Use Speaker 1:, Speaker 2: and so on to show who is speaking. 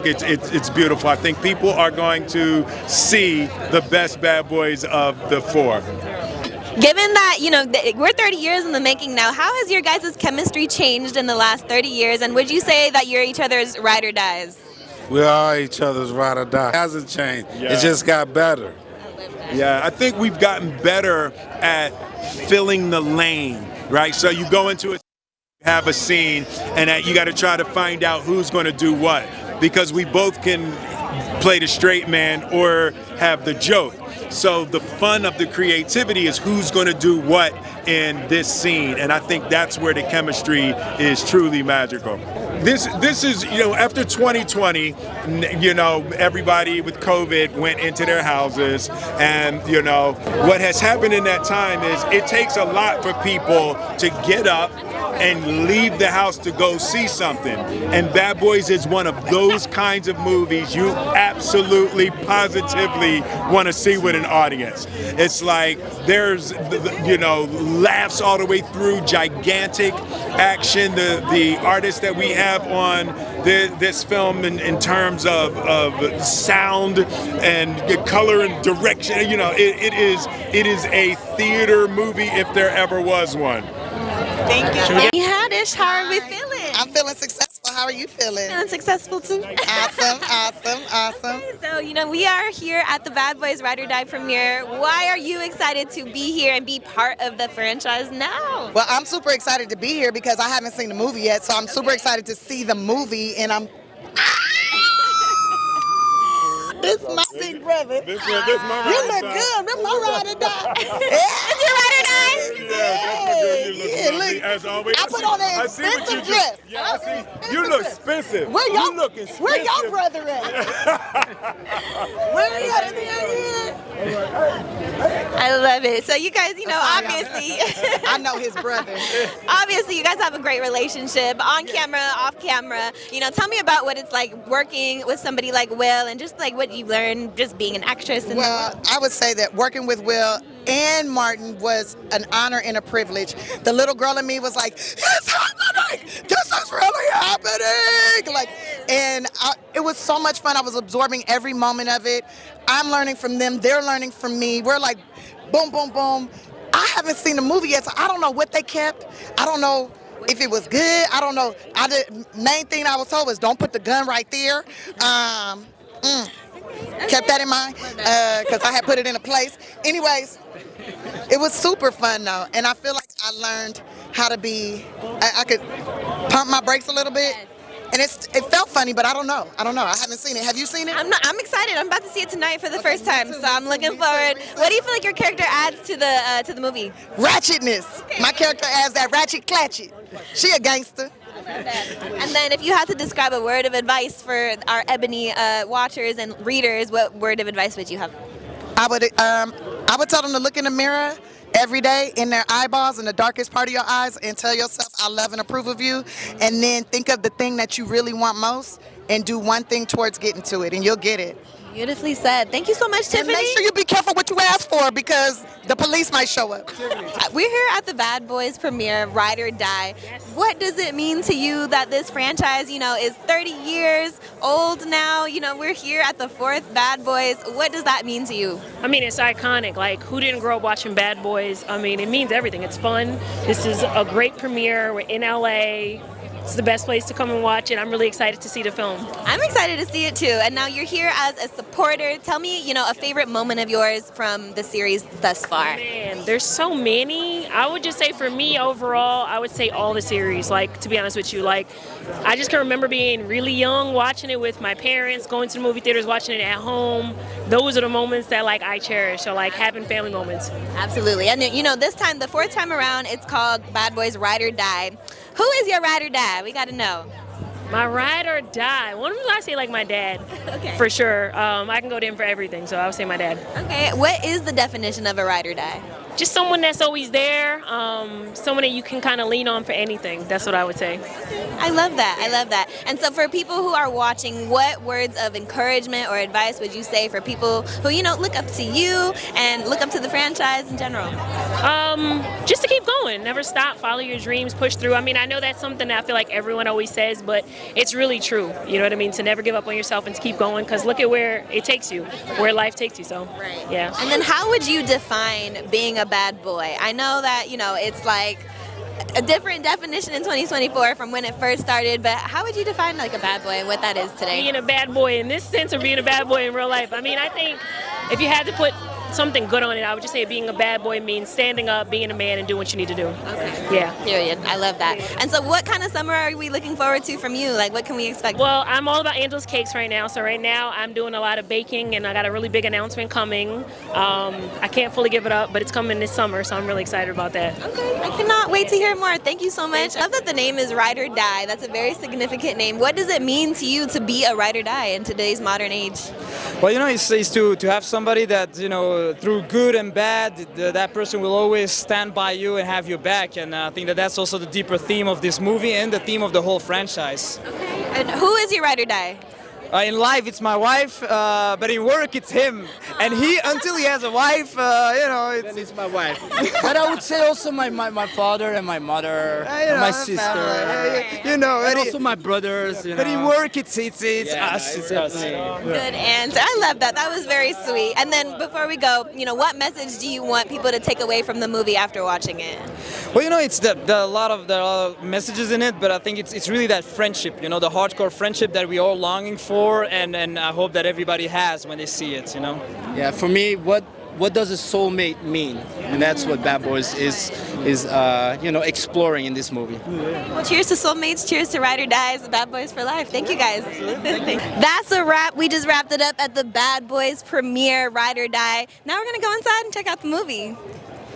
Speaker 1: It's beautiful. I think people are going to see the best bad boys of the four.
Speaker 2: Given that, we're 30 years in the making now, how has your guys' chemistry changed in the last 30 years? And would you say that you're each other's ride or dies?
Speaker 3: We are each other's ride or die. It hasn't changed.
Speaker 1: Yeah.
Speaker 3: It just got better.
Speaker 1: Yeah, I think we've gotten better at filling the lane, right? So you go into it, have a scene, and you got to try to find out who's going to do what. Because we both can play the straight man or have the joke. So the fun of the creativity is who's going to do what in this scene, and I think that's where the chemistry is truly magical. This is, after 2020, everybody with COVID went into their houses, and what has happened in that time is it takes a lot for people to get up and leave the house to go see something. And Bad Boys is one of those kinds of movies you absolutely, positively want to see with an audience. It's like there's, laughs all the way through, gigantic action. The artists that we have on this film in terms of sound and color and direction, it is a theater movie if there ever was one.
Speaker 2: Thank you. Tiffany Haddish, how are we feeling?
Speaker 4: I'm feeling successful. How are you feeling?
Speaker 2: Feeling successful too.
Speaker 4: Awesome.
Speaker 2: So, we are here at the Bad Boys Ride or Die premiere. Why are you excited to be here and be part of the franchise now?
Speaker 4: Well, I'm super excited to be here because I haven't seen the movie yet, so I'm super excited to see the movie, and I'm... This is my big brother.
Speaker 1: This my ride.
Speaker 4: You look good. This my ride or die.
Speaker 2: Is your ride or die?
Speaker 1: Yeah,
Speaker 4: look.
Speaker 1: As always.
Speaker 4: I put on an expensive dress.
Speaker 1: Yeah, I see. You look expensive.
Speaker 4: Where your brother at? Where you at?
Speaker 2: I love it. So you guys, obviously.
Speaker 4: I know his brother.
Speaker 2: Obviously, you guys have a great relationship on camera, off camera. Tell me about what it's like working with somebody like Will and just like what you learned just being an actress.
Speaker 4: Well, I would say that working with Will and Martin was an honor and a privilege. The little girl in me was like, it's happening! This is really happening! It was so much fun. I was absorbing every moment of it. I'm learning from them. They're learning from me. We're like, boom, boom, boom. I haven't seen the movie yet, so I don't know what they kept. I don't know if it was good. I don't know. Main thing I was told was don't put the gun right there. Kept that in mind because I had put it in a place. Anyways, it was super fun though, and I feel like I learned how to be. I could pump my brakes a little bit, and it felt funny, but I don't know. I haven't seen it. Have you seen it?
Speaker 2: I'm excited. I'm about to see it tonight for the first time, so I'm looking forward. What do you feel like your character adds to the movie?
Speaker 4: Ratchetness. Okay. My character adds that ratchet clatchet. She a gangster.
Speaker 2: And then if you had to describe a word of advice for our Ebony watchers and readers, what word of advice would you have?
Speaker 4: I would tell them to look in the mirror every day in their eyeballs, in the darkest part of your eyes, and tell yourself, I love and approve of you. And then think of the thing that you really want most and do one thing towards getting to it, and you'll get it.
Speaker 2: Beautifully said. Thank you so much, Tiffany.
Speaker 4: And make sure you be careful what you ask for because the police might show up.
Speaker 2: We're here at the Bad Boys premiere, Ride or Die. What does it mean to you that this franchise, is 30 years old now? We're here at the fourth Bad Boys. What does that mean to you?
Speaker 5: I mean, it's iconic. Like, who didn't grow up watching Bad Boys? I mean, it means everything. It's fun. This is a great premiere. We're in LA. It's the best place to come and watch, and I'm really excited to see the film.
Speaker 2: I'm excited to see it too. And now you're here as a supporter. Tell me, a favorite moment of yours from the series thus far.
Speaker 5: Man, there's so many. I would just say for me overall, I would say all the series. Like, to be honest with you, I just can remember being really young, watching it with my parents, going to the movie theaters, watching it at home. Those are the moments that I cherish. So having family moments.
Speaker 2: Absolutely. And this time, the fourth time around, it's called Bad Boys Ride or Die. Who is your ride or die? We got to know.
Speaker 5: My ride or die. One of them I say my dad.
Speaker 2: Okay.
Speaker 5: For sure. I can go to him for everything, so I would say my dad.
Speaker 2: Okay. What is the definition of a ride or die?
Speaker 5: just someone that's always there, someone that you can kind of lean on for anything. That's what I would say.
Speaker 2: I love that. I love that. And so for people who are watching, what words of encouragement or advice would you say for people who, you know, look up to you and look up to the franchise in general?
Speaker 5: Just to keep going, never stop, follow your dreams, push through. I mean, I know that's something that I feel like everyone always says, but it's really true. You know what I mean? To never give up on yourself and to keep going, because look at where it takes you, where life takes you. So, yeah.
Speaker 2: And then how would you define being a bad boy? I know that, you know, it's like a different definition in 2024 from when it first started, but how would you define like a bad boy and what that is today?
Speaker 5: Being a bad boy in this sense or being a bad boy in real life? I mean, I think if you had to put something good on it, I would just say being a bad boy means standing up, being a man, and doing what you need to do.
Speaker 2: Okay.
Speaker 5: Yeah.
Speaker 2: Period. I love that. And so what kind of summer are we looking forward to from you? Like, what can we expect?
Speaker 5: Well, I'm all about Angel's Cakes right now. So right now I'm doing a lot of baking, and I got a really big announcement coming. I can't fully give it up, but it's coming this summer, so I'm really excited about that.
Speaker 2: Okay. I cannot wait to hear more. Thank you so much. I love that the name is Ride or Die. That's a very significant name. What does it mean to you to be a ride or die in today's modern age?
Speaker 6: Well, you know, it's to have somebody that, you know, through good and bad, that person will always stand by you and have your back. And I think that that's also the deeper theme of this movie and the theme of the whole franchise.
Speaker 2: Okay. And who is your ride or die?
Speaker 6: In life, it's my wife, but in work, it's him. And until he has a wife, you know, it's my wife.
Speaker 7: But I would say also my father and my mother, and my sister,
Speaker 6: you know,
Speaker 7: and also my brothers. You know.
Speaker 6: But in work, it's us. It's us.
Speaker 2: Good answer. I love that. That was very sweet. And then before we go, you know, what message do you want people to take away from the movie after watching it?
Speaker 6: Well, you know, it's there are a lot of messages in it, but I think it's really that friendship, you know, the hardcore friendship that we're all longing for, and I hope that everybody has when they see it, you know.
Speaker 7: Yeah, for me, what does a soulmate mean? And that's what Bad Boys is you know, exploring in this movie.
Speaker 2: Well, cheers to soulmates, cheers to ride or dies, Bad Boys for life. Thank you guys. That's a wrap. We just wrapped it up at the Bad Boys premiere, Ride or Die. Now we're gonna go inside and check out the movie.